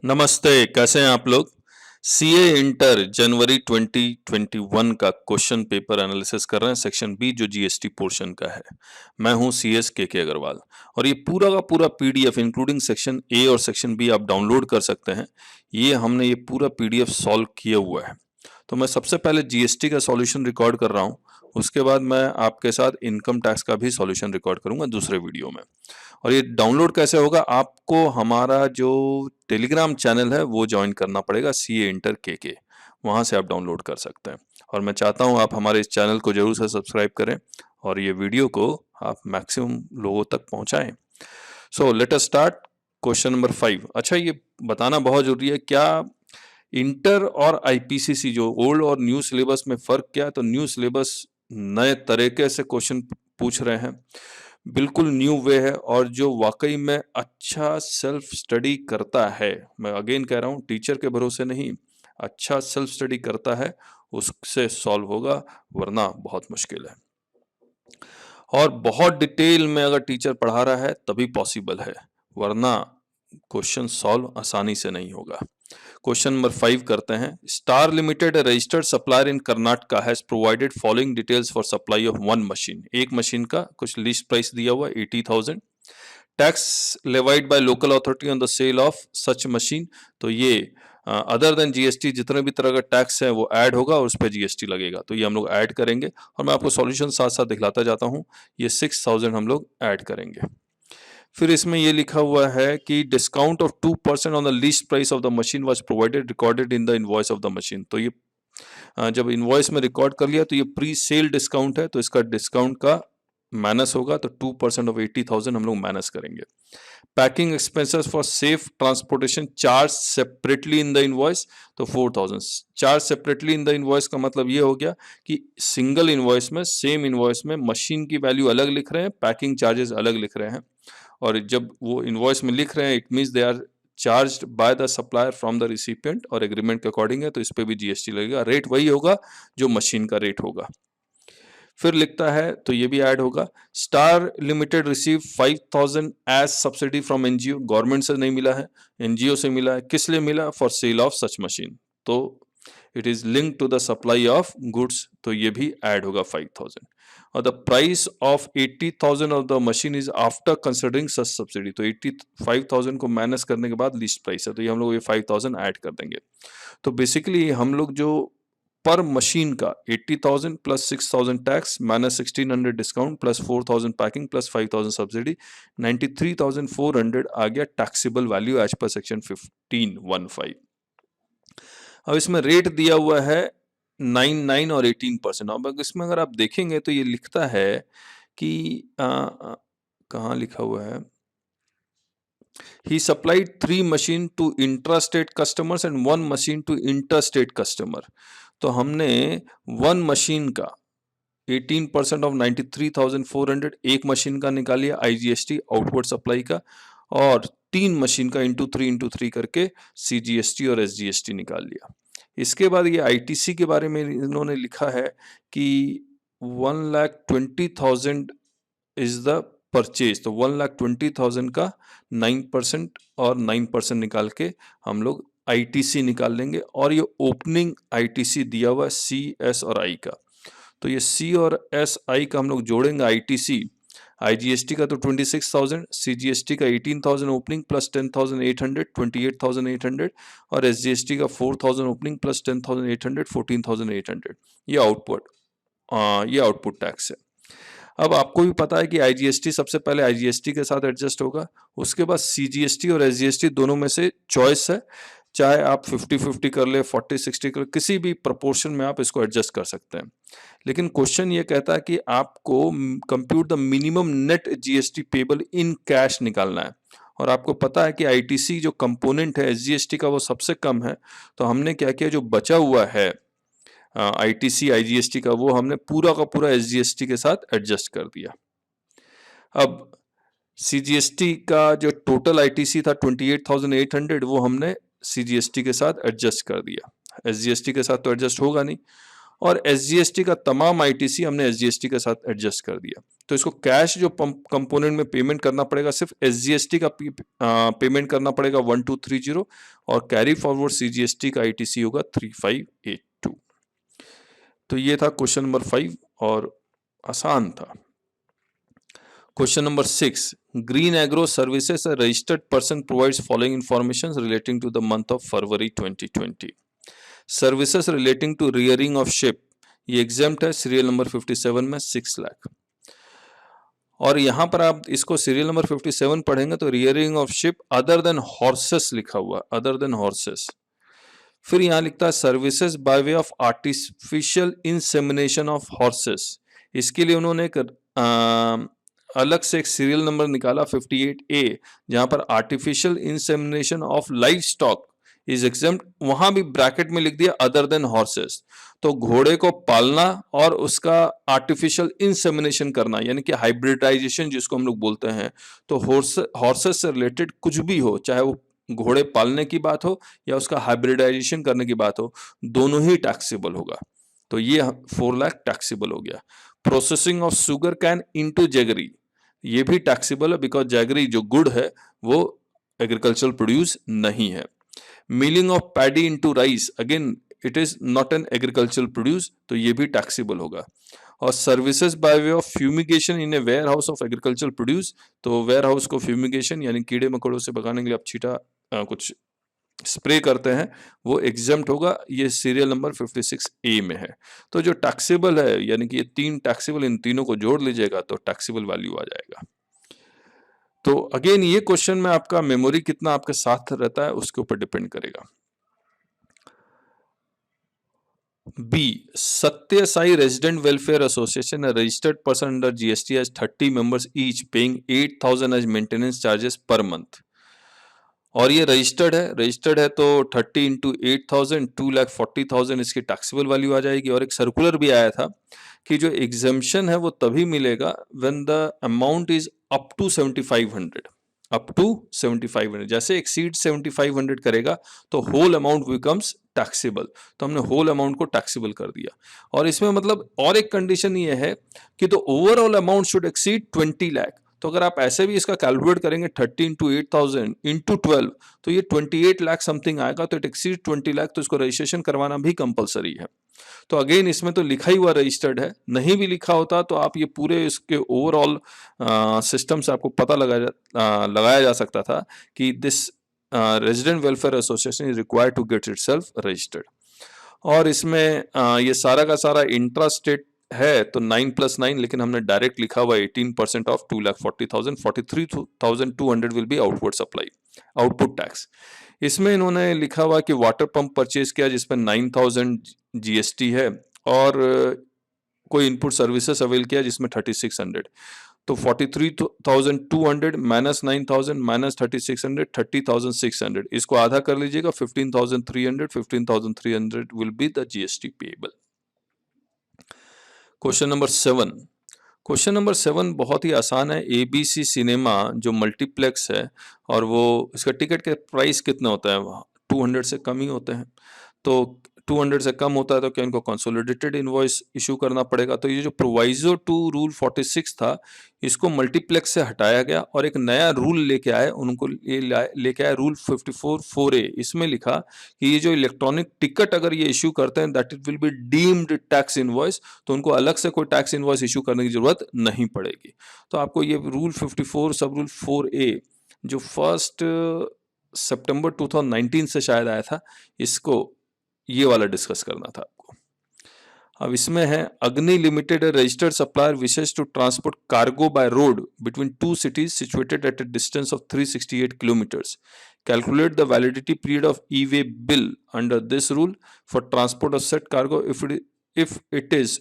नमस्ते, कैसे हैं आप लोग? सीए इंटर जनवरी 2021 का क्वेश्चन पेपर एनालिसिस कर रहे हैं सेक्शन बी जो जीएसटी पोर्शन का है। मैं हूं सीएस के अग्रवाल और ये पूरा का पूरा पीडीएफ इंक्लूडिंग सेक्शन ए और सेक्शन बी आप डाउनलोड कर सकते हैं। ये हमने ये पूरा पीडीएफ सॉल्व किया हुआ है। तो मैं सबसे पहले जीएसटी का सॉल्यूशन रिकॉर्ड कर रहा हूँ, उसके बाद मैं आपके साथ इनकम टैक्स का भी सॉल्यूशन रिकॉर्ड करूंगा दूसरे वीडियो में। और ये डाउनलोड कैसे होगा? आपको हमारा जो टेलीग्राम चैनल है वो ज्वाइन करना पड़ेगा, सीए इंटर के वहाँ से आप डाउनलोड कर सकते हैं। और मैं चाहता हूँ आप हमारे इस चैनल को जरूर से सब्सक्राइब करें और ये वीडियो को आप मैक्सिमम लोगों तक पहुँचाएं। So let us start question number 5। अच्छा, ये बताना बहुत जरूरी है, क्या इंटर और आईपीसीसी जो ओल्ड और न्यू सिलेबस में फर्क क्या है? तो न्यू सिलेबस नए तरीके से क्वेश्चन पूछ रहे हैं, बिल्कुल न्यू वे है और जो वाकई में अच्छा सेल्फ स्टडी करता है, मैं अगेन कह रहा हूँ टीचर के भरोसे नहीं, अच्छा सेल्फ स्टडी करता है उससे सॉल्व होगा, वरना बहुत मुश्किल है। और बहुत डिटेल में अगर टीचर पढ़ा रहा है तभी पॉसिबल है, वरना क्वेश्चन सॉल्व आसानी से नहीं होगा। क्वेश्चन नंबर 5 करते हैं। Star limited registered supplier in Karnataka has provided following details for supply of one machine. एक मशीन का कुछ लिस्ट प्राइस दिया हुआ 80,000। Tax levied by local authority on the sale of such machine. तो ये अदर देन जीएसटी जितने भी तरह का टैक्स है वो ऐड होगा और उस पर जीएसटी लगेगा, तो ये हम लोग ऐड करेंगे और मैं आपको सॉल्यूशन साथ साथ दिखलाता जाता हूँ। ये 6,000 हम लोग ऐड करेंगे। फिर इसमें ये लिखा हुआ है कि discount of 2% on the least price of the machine was provided recorded in the invoice of the machine. तो ये जब इनवॉइस में रिकॉर्ड कर लिया तो ये प्री सेल डिस्काउंट है, तो इसका डिस्काउंट का माइनस होगा, तो 2% ऑफ 80,000 हम लोग माइनस करेंगे। Packing expenses for safe transportation charge separately in the invoice, तो 4,000। Charge separately in the invoice का मतलब ये हो गया कि सिंगल इनवॉइस में, सेम इनवॉइस में मशीन की वैल्यू अलग लिख रहे हैं, पैकिंग चार्जेस अलग लिख रहे हैं, और जब वो इनवॉइस में लिख रहे हैं it means they are charged by the supplier from the recipient और एग्रीमेंट के अकॉर्डिंग है, तो इस पे भी जीएसटी लगेगा। रेट वही होगा जो मशीन का रेट होगा। फिर लिखता है तो ये भी ऐड होगा। Star limited receive 5,000 as subsidy from NGO. Government से नहीं मिला है, एनजीओ से मिला है। किस लिए मिला? For sale of such machine, तो it is link to the supply of goods, तो ये भी ऐड होगा 5,000। और the price of 80,000 of the machine is after considering such subsidy, तो 85,000 को माइनस करने के बाद लिस्ट प्राइस है, तो ये हम लोग ये 5,000 ऐड कर देंगे। तो बेसिकली हम लोग जो पर मशीन का 80,000 plus 6,000 tax minus 1,600 discount plus 4,000 packing plus 5,000 subsidy, 93,400 आ गया taxable value as per section 1515। अब इसमें रेट दिया हुआ है 9 और 18%। अब इसमें अगर आप देखेंगे तो ये लिखता है कि कहाँ लिखा हुआ है, he supplied 3 machine to intrastate customers and 1 machine to interstate customer। तो हमने 1 मशीन का 18% ऑफ 93,400 एक मशीन का निकालिए आईजीएसटी आउटवर्ड सप्लाई का, और 3 मशीन का इंटू 3 करके सीजीएसटी और एसजीएसटी निकाल लिया। इसके बाद ये आईटीसी के बारे में इन्होंने लिखा है कि 1,20,000 इज द परचेज, तो 1,20,000 का 9% और 9% निकाल के हम लोग आईटीसी निकाल लेंगे। और ये ओपनिंग आईटीसी दिया हुआ है सी, एस और आई का, तो ये सी और एस आई का हम लोग जोड़ेंगे आईटीसी। आईजीएसटी का तो 26,000, सीजीएसटी का 18,000 ओपनिंग प्लस 10,800 28,800, और एसजीएसटी का 4,000 ओपनिंग प्लस 10,800 14,800। ये आउटपुट टैक्स है। अब आपको भी पता है कि आईजीएसटी सबसे पहले आईजीएसटी के साथ एडजस्ट होगा, उसके बाद सीजीएसटी और एसजीएसटी दोनों में से चॉइस है, चाहे आप 50-50 कर ले, 40-60 कर, किसी भी प्रोपोर्शन में आप इसको एडजस्ट कर सकते हैं। लेकिन क्वेश्चन ये कहता है कि आपको compute the minimum net GST payable in cash निकालना है, और आपको पता है कि आईटीसी जो कंपोनेंट है एसजीएसटी का वो सबसे कम है, तो हमने क्या किया, जो बचा हुआ है आईटीसी आईजीएसटी का वो हमने पूरा का पूरा एसजीएसटी के साथ एडजस्ट कर दिया। अब सीजीएसटी का जो टोटल आईटीसी था 28,800 वो हमने सीजीएसटी के साथ एडजस्ट कर दिया, एसजीएसटी के साथ तो एडजस्ट होगा नहीं। और एसजीएसटी का तमाम आईटीसी हमने एसजीएसटी के साथ एडजस्ट कर दिया। तो इसको कैश जो कंपोनेंट में पेमेंट करना पड़ेगा, सिर्फ एसजीएसटी का पेमेंट करना पड़ेगा 1230 और कैरी फॉरवर्ड सीजीएसटी का आईटीसी होगा 3582। तो ये था क्वेश्चन नंबर 5 और आसान था। Question number 6. Green Agro Services, a registered person, provides following information relating to the month of February 2020. Services relating to rearing of sheep, ये exempt है सीरियल नंबर 57 में 6 लाख। और यहाँ पर आप इसको सीरियल नंबर 57 पढ़ेंगे तो rearing of ship other than horses लिखा हुआ, अदर देन हॉर्सेस। फिर यहाँ लिखता है services by way of artificial insemination of horses. इसके लिए उन्होंने एक अलग से एक सीरियल नंबर निकाला 58A, जहां पर artificial insemination of live stock is exempt, वहां भी ब्रैकेट में लिख दिया अदर देन हॉर्सेस। तो घोड़े को पालना और उसका आर्टिफिशियल इंसेमिनेशन करना यानी कि हाइब्रिडाइजेशन जिसको हम लोग बोलते हैं, तो हॉर्सेस से रिलेटेड कुछ भी हो, चाहे वो घोड़े पालने की बात हो या उसका हाइब्रिडाइजेशन करने की बात हो, दोनों ही टैक्सेबल होगा। तो ये 4 लाख टैक्सेबल हो गया। Processing of sugar cane into jaggery, ये भी टैक्सेबल है बिकॉज जैगरी जो गुड़ है वो एग्रीकल्चरल प्रोड्यूस नहीं है। Milling of paddy into rice, again it is not an agricultural produce, तो ये भी टैक्सेबल होगा। और services by way of fumigation in a warehouse of agricultural produce, तो वेयर हाउस को फ्यूमिगेशन यानी कीड़े मकोड़ों से भगाने के लिए आप छीटा कुछ स्प्रे करते हैं, वो एग्जम्प्ट होगा, ये सीरियल नंबर 56A में है। तो जो टैक्सेबल है यानी कि ये 3 टैक्सेबल, इन तीनों को जोड़ लीजिएगा तो टैक्सेबल वैल्यू आ जाएगा। तो अगेन ये क्वेश्चन में आपका मेमोरी कितना आपके साथ रहता है उसके ऊपर डिपेंड करेगा। B. Satya Sai Resident Welfare Association, a registered person under GST, has 30 members each paying 8,000 as maintenance charges per month. और ये रजिस्टर्ड है तो 30 इंटू 8,000 2,40,000 इसकी टैक्सेबल वैल्यू आ जाएगी। और एक सर्कुलर भी आया था कि जो एग्जम्पशन है वो तभी मिलेगा when the amount is up to 7,500, जैसे एक्सीड 7,500 करेगा तो होल अमाउंट बिकम्स टैक्सेबल, तो हमने होल अमाउंट को टैक्सेबल कर दिया। और इसमें मतलब और एक कंडीशन ये है कि तो overall amount should exceed 20 lakh. तो अगर आप ऐसे भी इसका कैलकुलेट करेंगे 30 इंटू 8,000 इंटू 12 तो ये 28 लाख समथिंग आएगा, तो इट एक्सीड 20 लाख, तो इसको रजिस्ट्रेशन करवाना भी कंपलसरी है। तो अगेन इसमें तो लिखा ही हुआ रजिस्टर्ड है, नहीं भी लिखा होता तो आप ये पूरे इसके ओवरऑल सिस्टम से आपको पता लगाया जा सकता था कि this resident welfare association is required to get itself registered. और इसमें ये सारा का सारा इंट्रा स्टेट है तो 9+9, लेकिन हमने डायरेक्ट लिखा हुआ 18% of 2,40,000, 43,200 will be output supply, output tax. इसमें इन्होंने लिखा हुआ कि वाटर पंप परचेज किया जिसमें 9,000 जीएसटी है, और कोई इनपुट सर्विसेज अवेल किया जिसमें 3,600, तो 43,200 माइनस 9,000 माइनस 3,600 30,600, इसको आधा कर लीजिएगा 15,300 will be the GST payable. Question number 7। Question number 7 बहुत ही आसान है। ABC सिनेमा जो मल्टीप्लेक्स है और वो इसका टिकट के प्राइस कितना होता है, 200 से कम ही होते हैं। तो 200 से कम होता है तो क्या इनको कंसोलिडेटेड इनवॉइस इशू करना पड़ेगा। तो ये जो प्रोवाइजो टू रूल 46 था इसको मल्टीप्लेक्स से हटाया गया और एक नया रूल लेके आए, उनको लेके आए रूल 54(4)A। इसमें लिखा कि ये जो इलेक्ट्रॉनिक टिकट अगर ये इशू करते हैं that it will be deemed tax invoice, तो उनको अलग से कोई टैक्स इनवॉइस इशू करने की जरूरत नहीं पड़ेगी। तो आपको ये रूल 54 सब रूल 4A जो 1 सितंबर 2019 से शायद आया था, इसको ये वाला डिस्कस करना था आपको। अब इसमें है Agni limited registered supplier wishes to transport cargo by road between 2 cities situated at a distance of 368 kilometres. Calculate the validity period of e-way bill under this rule for transport of set cargo if it is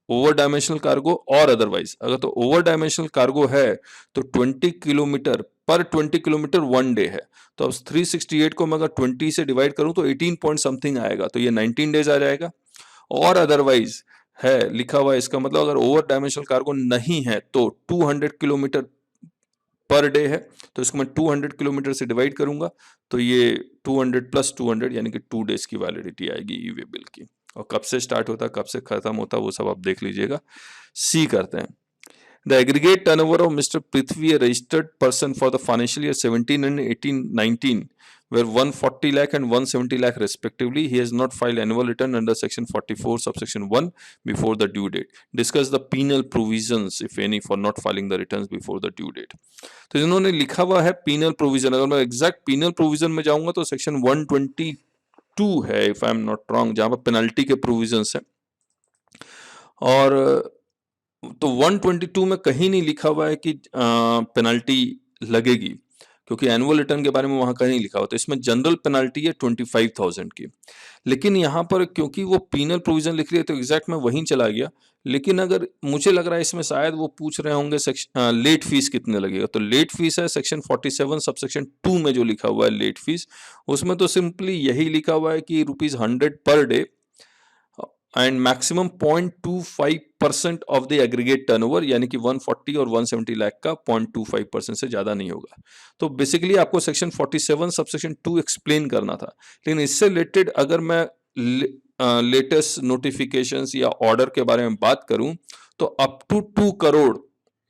over dimensional cargo or otherwise. अगर तो over dimensional cargo है तो 20 kilometre पर 20 kilometre 1 day है। तो अब 368 को मैं अगर 20 से डिवाइड करूं तो 18 पॉइंट समथिंग आएगा, तो ये 19 डेज आ जाएगा। और अदरवाइज है लिखा हुआ है, इसका मतलब अगर ओवर डायमेंशनल कार्गो नहीं है तो 200 किलोमीटर पर डे है, तो इसको मैं 200 किलोमीटर से डिवाइड करूंगा तो ये 200 + 200 यानी कि 2 डेज की वैलिडिटी आएगी ई-वे बिल की। और कब से स्टार्ट होता है, कब से खत्म होता है, वो सब आप देख लीजिएगा। सी करते हैं। The aggregate turnover of Mr. Prithvi, a registered person for the financial year 17 and 18-19, were 140 lakh and 170 lakh respectively. He has not filed annual return under section 44 subsection 1 before the due date. Discuss the penal provisions, if any, for not filing the returns before the due date. तो इन्होंने लिखा हुआ है penal provision। अगर मैं exact penal provision में जाऊंगा तो section 122 है, if I am not wrong, जहां पर penalty के provisions हैं। और तो 122 में कहीं नहीं लिखा हुआ है कि पेनल्टी लगेगी, क्योंकि एनुअल रिटर्न के बारे में वहां कहीं नहीं लिखा हुआ। तो इसमें जनरल पेनल्टी है 25,000 की। लेकिन यहाँ पर क्योंकि वो पीनल प्रोविजन लिख रही है तो एग्जैक्ट में वहीं चला गया। लेकिन अगर मुझे लग रहा है इसमें शायद वो पूछ रहे होंगे लेट फीस कितने लगेगा। तो लेट फीस है सेक्शन 47 सबसेक्शन 2 में जो लिखा हुआ है लेट फीस, उसमें तो सिंपली यही लिखा हुआ है कि ₹100 per day and maximum 0.25% of the aggregate turnover, यानी कि 140 और 170 लाख का 0.25% से ज्यादा नहीं होगा। तो बेसिकली आपको सेक्शन 47 सबसेक्शन 2 एक्सप्लेन करना था। लेकिन इससे रिलेटेड अगर मैं लेटेस्ट नोटिफिकेशंस या ऑर्डर के बारे में बात करूं तो up to 2 crore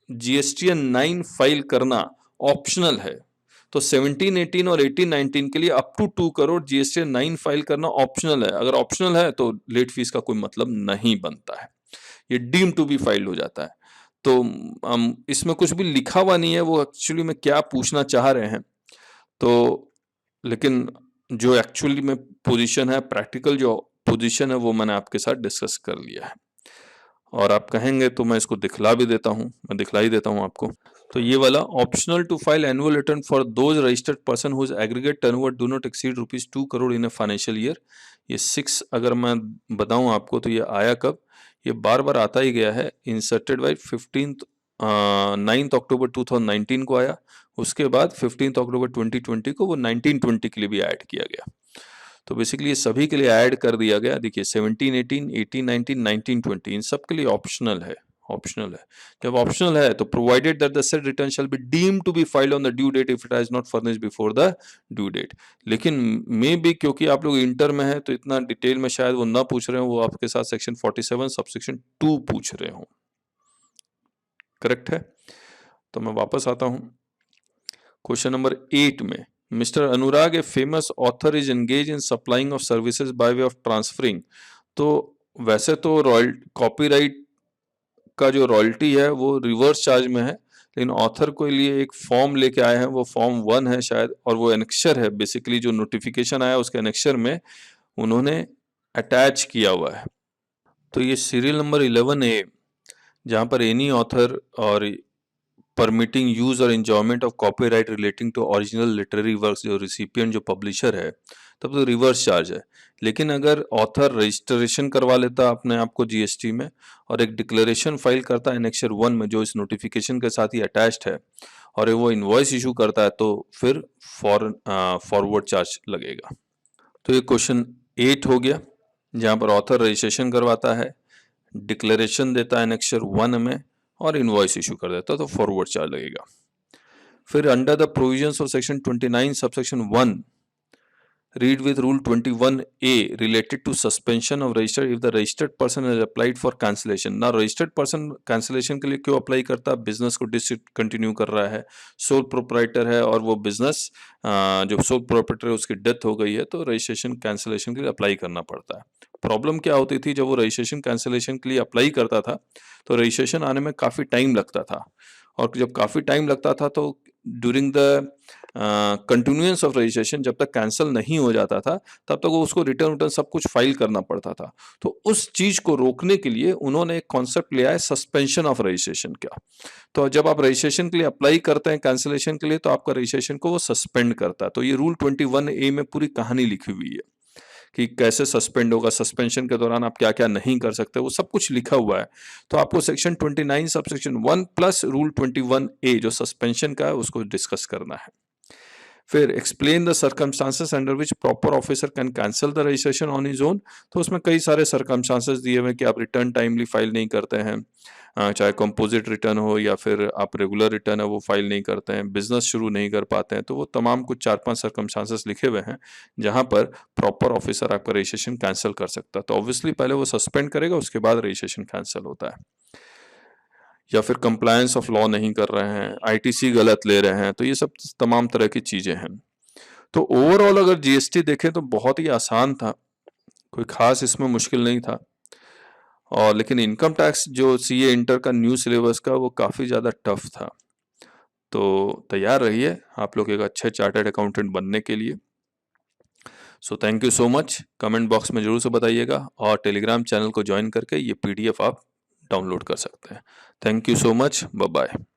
GSTN 9 file करना ऑप्शनल है। तो 17-18 और 18-19 के लिए up to 2 crore GSTN 9 file करना ऑप्शनल है। अगर ऑप्शनल है तो लेट फीस का कोई मतलब नहीं बनता है, ये डीम टू बी फाइल्ड हो जाता है। तो इसमें कुछ भी लिखा हुआ नहीं है वो एक्चुअली में क्या पूछना चाह रहे हैं। तो लेकिन जो एक्चुअली में पोजीशन है, प्रैक्टिकल जो पोजीशन है, वो मैंने आपके साथ डिस्कस कर लिया है। और आप कहेंगे तो मैं इसको दिखला भी देता हूँ, मैं दिखला ही देता हूँ आपको। तो ये वाला optional to file annual return for those registered person whose aggregate turnover do not exceed ₹2 crore in a financial year. ये 6 अगर मैं बताऊं आपको तो ये आया कब, ये बार बार आता ही गया है। इंसर्टेड बाई 9 अक्टूबर 2019 को आया, उसके बाद 15 अक्टूबर 2020 को वो 1920 के लिए भी ऐड किया गया। तो बेसिकली ये सभी के लिए ऐड कर दिया गया। देखिए 17-18, 18-19, 19-20 इन सब के लिए ऑप्शनल है, ऑप्शनल है। जब ऑप्शनल है तो provided that the said return shall be deemed to be filed on the due date if it has not furnished before the due date. लेकिन मे बी क्योंकि आप लोग इंटर में है तो इतना डिटेल में शायद वो ना पूछ रहे हो, वो आपके साथ सेक्शन 47 सबसेक्शन 2 पूछ रहे हो। करेक्ट है। तो मैं वापस आता हूं क्वेश्चन नंबर 8 में। Mr. Anurag, a famous author, is engaged in supplying of services by way of transferring। तो वैसे तो कॉपीराइट का जो रॉयल्टी है वो रिवर्स चार्ज में है, लेकिन ऑथर के लिए एक फॉर्म लेके आए हैं, वो फॉर्म 1 है शायद, और वो एनेक्शर है। बेसिकली जो नोटिफिकेशन आया उसके एनेक्शर में उन्होंने अटैच किया हुआ है। तो ये सीरियल नंबर 11A, जहाँ पर any author or permitting use or enjoyment of copyright relating to original literary works, जो रिसिपिएंट जो पब्लिशर है, तब तो रिवर्स चार्ज है। लेकिन अगर ऑथर रजिस्ट्रेशन करवा लेता अपने आप को जीएसटी में और एक डिक्लेरेशन फाइल करता है एनेक्शर 1 में जो इस नोटिफिकेशन के साथ ही अटैच्ड है, और वो इनवॉइस इशू करता है, तो फिर फॉरवर्ड चार्ज लगेगा। तो ये क्वेश्चन 8 हो गया, जहाँ पर ऑथर रजिस्ट्रेशन करवाता है, डिक्लेरेशन देता है एनेक्शर 1 में और इनवॉइस इशू कर देता तो फॉरवर्ड चार्ज लगेगा। फिर under the provisions of section 29 subsection 1 read with rule 21A related to suspension of register if the registered person has applied for cancellation। ना रजिस्टर्ड पर्सन कैंसिलेशन के लिए क्यों अप्लाई करता, बिजनेस को डिसकंटिन्यू कर रहा है, सोल प्रोप्राइटर है और वो बिजनेस जो सोल प्रोप्राइटर है उसकी डेथ हो गई है, तो रजिस्ट्रेशन कैंसिलेशन के लिए अप्लाई करना पड़ता है। प्रॉब्लम क्या होती थी, जब वो रजिस्ट्रेशन कैंसिलेशन के लिए अप्लाई करता था तो रजिस्ट्रेशन आने में काफ़ी टाइम लगता था, और जब काफ़ी टाइम लगता था तो during the continuance of registration, जब तक कैंसिल नहीं हो जाता था तब तक वो उसको रिटर्न सब कुछ फाइल करना पड़ता था। तो उस चीज को रोकने के लिए उन्होंने एक कॉन्सेप्ट लिया है सस्पेंशन ऑफ रजिस्ट्रेशन का। तो जब आप रजिस्ट्रेशन के लिए अप्लाई करते हैं कैंसिलेशन के लिए, तो आपका रजिस्ट्रेशन को वो सस्पेंड करता है। तो ये रूल 21A में पूरी कहानी लिखी हुई है कि कैसे सस्पेंड होगा, सस्पेंशन के दौरान आप क्या क्या नहीं कर सकते, वो सब कुछ लिखा हुआ है। तो आपको section 29 subsection 1 plus rule 21A जो सस्पेंशन का है उसको डिस्कस करना है। फिर explain the circumstances under which proper officer can cancel the registration on his own. तो उसमें कई सारे सर्कमस्टांसेस दिए हुए कि आप रिटर्न टाइमली फाइल नहीं करते हैं, चाहे कंपोजिट रिटर्न हो या फिर आप रेगुलर रिटर्न है वो फाइल नहीं करते हैं, बिजनेस शुरू नहीं कर पाते हैं, तो वो तमाम कुछ 4-5 सर्कमस्टांसेस लिखे हुए हैं जहां पर प्रॉपर ऑफिसर आपका रजिस्ट्रेशन कैंसिल कर सकता है। तो ऑब्वियसली पहले वो सस्पेंड करेगा, उसके बाद रजिस्ट्रेशन कैंसिल होता है। या फिर कंप्लायंस ऑफ लॉ नहीं कर रहे हैं, आईटीसी गलत ले रहे हैं, तो ये सब तमाम तरह की चीजें हैं। तो ओवरऑल अगर जीएसटी देखें तो बहुत ही आसान था, कोई खास इसमें मुश्किल नहीं था। और लेकिन इनकम टैक्स जो सीए इंटर का न्यू सिलेबस का वो काफ़ी ज़्यादा टफ था। तो तैयार रहिए आप लोग एक अच्छे चार्टर्ड अकाउंटेंट बनने के लिए। So thank you so much. Comment box में ज़रूर से बताइएगा और टेलीग्राम चैनल को ज्वाइन करके ये पीडीएफ आप डाउनलोड कर सकते हैं। Thank you so much. Bye bye.